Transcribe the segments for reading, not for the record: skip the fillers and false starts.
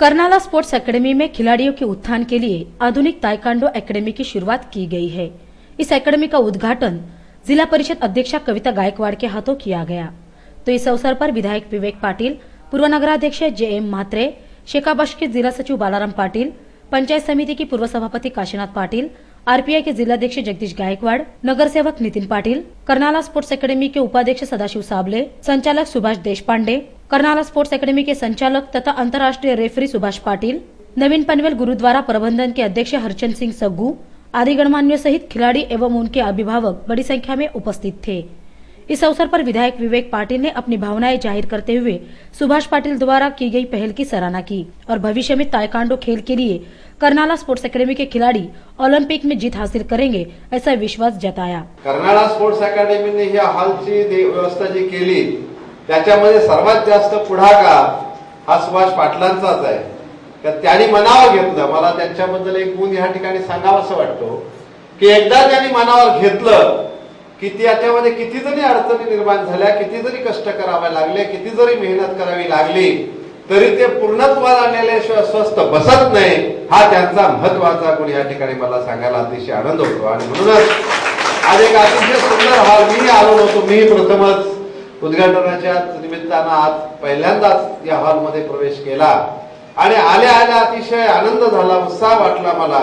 Karnala sports academy में खिलाड़ियों के उत्थान के लिए आधुनिक ताइक्वांडो एकेडमी की शुरुआत की गई है। इस एकेडमी का उद्घाटन जिला परिषद अध्यक्षा कविता गायकवाड़ के हाथों किया गया। तो इस अवसर पर विधायक विवेक पाटिल, पूर्व नगराध्यक्ष जे.एम. म्हात्रे, शेकाबश के जिला सचिव बालाराम पाटिल, पंचायत समिति की पूर्व सभापति काशीनाथ पाटिल, आरपीआई के जिलाध्यक्ष जगदीश गायकवाड़, नगर सेवक नितिन पाटिल, कर्नाला स्पोर्ट्स एकेडमी के उपाध्यक्ष सदाशिव साबले, संचालक सुभाष देशपांडे, कर्नाला स्पोर्ट्स एकेडमी के संचालक तथा अंतर्राष्ट्रीय रेफरी सुभाष पाटिल, नवीन पनवेल गुरुद्वारा प्रबंधन के अध्यक्ष हरचंद सिंह सग्गू आदि गणमान्यों सहित खिलाड़ी एवं उनके अभिभावक बड़ी संख्या में उपस्थित थे। इस अवसर पर विधायक विवेक पाटिल ने अपनी भावनाएं जाहिर करते हुए सुभाष पाटिल द्वारा की गई पहल की सराहना की और भविष्य में ताइक्वांडो खेल के लिए कर्नाला स्पोर्ट्स एकेडमी के खिलाड़ी ओलंपिक में जीत हासिल करेंगे ऐसा विश्वास जताया। कर्नाला स्पोर्ट्स अकॅडमीने ही हॉलची व्यवस्था जी केली त्याच्यामध्ये सर्वात जास्त पुढाकार हा सुभाष पाटलांचाच आहे। त्यांनी मनावर घेतलं। मला त्यांच्याबद्दल एक गुण या ठिकाणी सांगावंसं वाटतो की एकदा त्यांनी मनावर घेतलं की त्याच्यामध्ये किती जरी अडचणी निर्माण झाल्या, किती जरी कष्ट करावे लागले, किती जरी मेहनत करावी लागली तरी ते पूर्णत्वाला आणल्याशिवाय स्वस्थ बसत नाही। हा त्यांचा महत्त्वाचा गुण या ठिकाणी मला सांगायला अतिशय आनंद होतो आणि म्हणूनच आज एक अतिशय सुंदर हॉल मी आलो होतो। मी प्रथमच उद्घाटनाच्या निमित्तानं आज पहिल्यांदाच या हॉलमध्ये प्रवेश केला आणि आल्या अतिशय आनंद झाला, उत्साह वाटला मला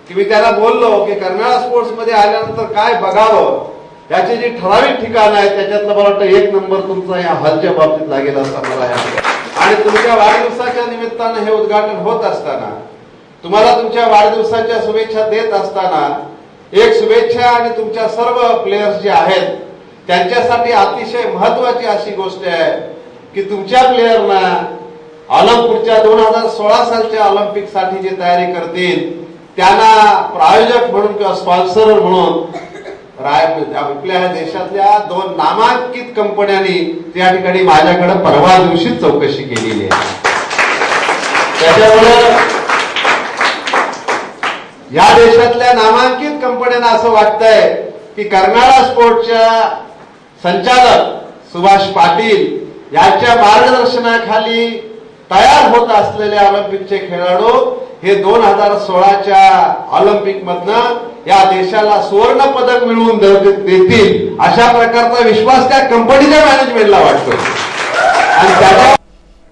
की मी त्याला बोललो की कर्नाला स्पोर्ट्स मध्ये आल्यानंतर काय बघावं याची जी ठराविक ठिकाण आहे त्याच्यातलं मला वाटतं एक नंबर तुमचा या हॉलच्या बाबतीत लागेल असं मला आणि तुमच्या वाढदिवसाच्या निमित्तानं हे उद्घाटन होत असताना तुम्हाला तुमच्या वाढदिवसाच्या शुभेच्छा देत असताना एक शुभेच्छा आणि तुमच्या सर्व प्लेयर्स जे आहेत त्यांच्यासाठी अतिशय महत्त्वाची अशी गोष्ट आहे की तुमच्या प्लेयरना ऑलिम्पिकच्या 2016 सालच्या ऑलिम्पिक साठी जे तयारी करतील त्यांना प्रायोजक म्हणून किंवा स्पॉन्सर म्हणून आपल्या देशातल्या 2 नामांकित कंपन्यांनी त्या ठिकाणी माझ्याकडे परवा दिवशी चौकशी केलेली आहे। त्याच्यामुळे या देशातल्या नामांकित कंपन्यांना असं वाटतंय की कर्नाला स्पोर्ट्सच्या संचालक सुभाष पाटील यांच्या मार्गदर्शनाखाली तयार होत असलेले ऑलिम्पिकचे खेळाडू हे 2016च्या ऑलिम्पिक मधनं या देशाला सुवर्ण पदक मिळवून देतील अशा प्रकारचा विश्वास त्या कंपनीच्या मॅनेजमेंटला वाटतो।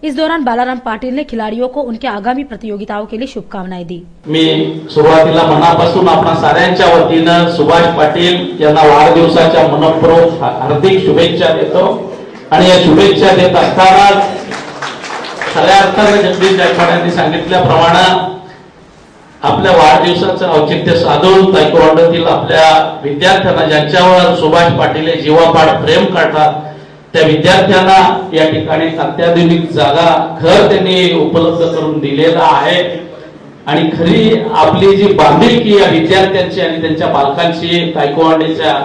इस दौरान बालाराम पाटिल ने खिलाड़ियों को उनके आगामी प्रतियोगिताओं के लिए शुभकामनाएं दी। मी सुरुवातीला मनापासून आपणा साऱ्यांच्या वतीनं सुभाष पाटील यांना वाढदिवसाच्या मनपूर्वक हार्दिक शुभेच्छा देतो आणि या शुभेच्छा देत असताना खऱ्या अर्थाने जगदीश गायकवाड यांनी सांगितल्याप्रमाणे आपल्या वाढदिवसाचं औचित्य साधून तायक्वांडोतील आपल्या विद्यार्थ्यांना ज्यांच्यावर सुभाष पाटील जीवापाड प्रेम करतात त्या विद्यार्थ्यांना या ठिकाणी अत्याधुनिक जागा घर त्यांनी उपलब्ध करून दिलेला आहे आणि खरी आपली जी बांधिलकी या विद्यार्थ्यांची आणि त्यांच्या पालकांची तायक्वांडोच्या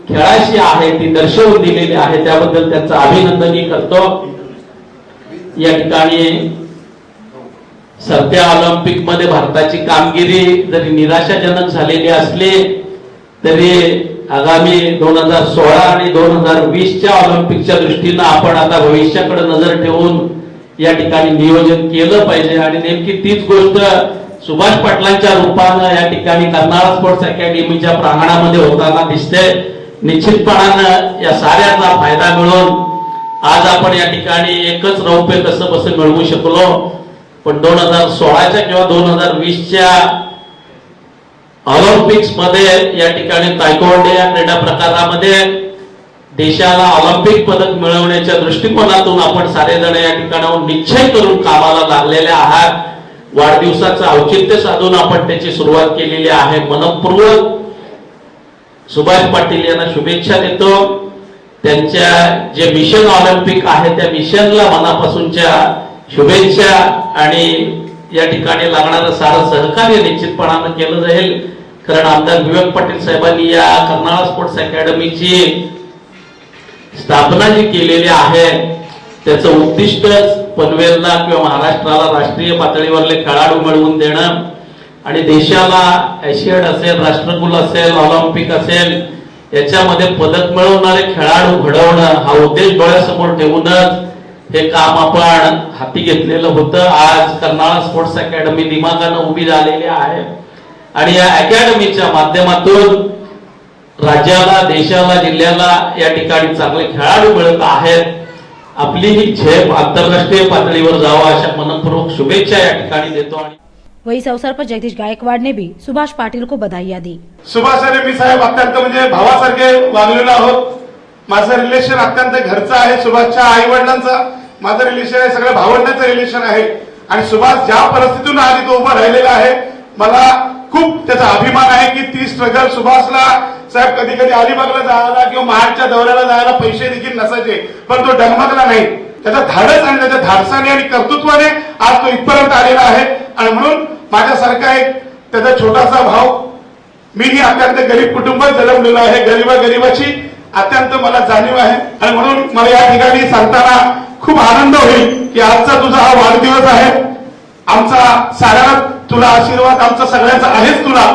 खेळाशी आहे ती दर्शवून दिलेली आहे। त्याबद्दल त्यांचं अभिनंदनही करतो। या ठिकाणी सध्या ऑलिम्पिक मध्ये भारताची कामगिरी जरी निराशाजनक झालेली असली तरी आगामी 2016 आणि 2020च्या ऑलिम्पिकच्या दृष्टीने आपण आता भविष्याकडे नजर ठेवून या ठिकाणी नियोजन केलं पाहिजे आणि नेमकी तीच गोष्ट सुभाष पाटलांच्या रूपाने या ठिकाणी कर्नाला स्पोर्ट्स अकॅडमीच्या प्रांगणामध्ये होताना दिसते। निश्चितपणाने या साऱ्याचा फायदा मिळून आज आपण या ठिकाणी एकच रौप्य कसं बसं मिळवू शकलो, पण 2016च्या किंवा 2020च्या ऑलिम्पिक्स मध्ये या ठिकाणी तायक्वांडो या क्रीडा प्रकारामध्ये देशाला ऑलिम्पिक पदक मिळवण्याच्या दृष्टिकोनातून आपण सारेजण या ठिकाणाहून निश्चय करून कामाला लागलेले आहात। वाढदिवसाचं औचित्य साधून आपण त्याची सुरुवात केलेली आहे। मनपूर्वक सुभाष पाटील यांना शुभेच्छा देतो। त्यांच्या जे मिशन ऑलिम्पिक आहे त्या मिशनला मनापासूनच्या शुभेच्छा आणि या ठिकाणी लागणारं सारं सहकार्य निश्चितपणाने केलं जाईल। कारण आमदार विवेक पाटील साहेबांनी या कर्नाला स्पोर्ट्स अकॅडमीची स्थापना जी केलेली आहे त्याचं उद्दिष्टच पनवेलला किंवा महाराष्ट्राला राष्ट्रीय पातळीवरले खेळाडू मिळवून देणं आणि देशाला एशियड असेल, राष्ट्रकुल असेल, ऑलिम्पिक असेल याच्यामध्ये पदक मिळवणारे खेळाडू घडवणं हा उद्देश डोळ्यासमोर ठेवूनच हे काम आपण हाती घेतलेलं होतं. आज कर्नाळा स्पोर्ट्स अकॅडमी दिमागानं उभी झालेली आहे आणि या अकॅडमीच्या माध्यमातून राज्याला, देशाला, जिल्ह्याला या ठिकाणी चांगले खेळाडू मिळत आहेत. आपली ही झेप आंतरराष्ट्रीय पातळीवर जावं अशा मनपूर्वक शुभेच्छा या ठिकाणी देतो. आणि वही इस अवसर पर जगदीश गायकवाड ने भी सुभाष पाटिल को बधाइयां दी. सुभाष आणि मी साहेब अत्यंत म्हणजे भावासारखे वागलेलो आहोत. माझं रिलेशन अत्यंत घरचं आहे. सुभाषच्या आई वडिलांचा माझं रिलेशन आहे, सगळ्या भावंडांचं रिलेशन आहे. आणि सुभाष ज्या परिस्थितीतून आज इथं उभा राहिलेला आहे, मला खूप त्याचा अभिमान आहे की ती स्ट्रगल सुभाषला साहेब कधी कधी अलिबागला जायला किंवा महाडच्या दौऱ्याला जायला पैसे देखील नसायचे, पण तो डगमगला नाही. त्याचा धाडस आणि त्याच्या धाडसाने आणि कर्तृत्वाने आज तो इथपर्यंत आलेला आहे. आणि म्हणून माझ्यासारखा एक त्याचा छोटासा भाव, मीही अत्यंत गरीब कुटुंबात जन्मलेलो आहे. गरीबाची अत्यंत मला जाणीव आहे. आणि म्हणून मला या ठिकाणी सांगताना खूप आनंद होईल की आजचा तुझा हा वाढदिवस आहे. आमचा साऱ्यांना तुला आशीर्वाद आमचा सगळ्यांचा आहेच तुला,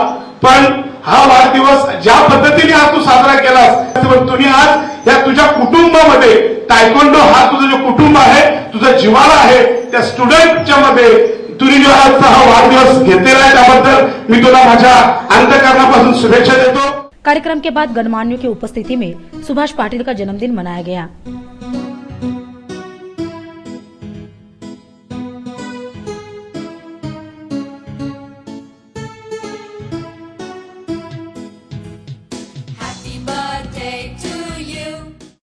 पण हा वाढदिवस ज्या पद्धतीने आज तू साजरा केलास, तुम्ही आज या तुझ्या कुटुंबामध्ये तायक्वांडो हा तुझं जे कुटुंब आहे, तुझं जिव्हाळा आहे, त्या स्टुडंटच्या मध्ये तुम्ही जो आजचा हा वाढदिवस घेतलेला आहे, त्याबद्दल मी तुला माझ्या अंतःकरणापासून शुभेच्छा देतो. कार्यक्रम के बाद गणमान्यों की उपस्थिति में सुभाष पाटिल का जन्मदिन मनाया गया.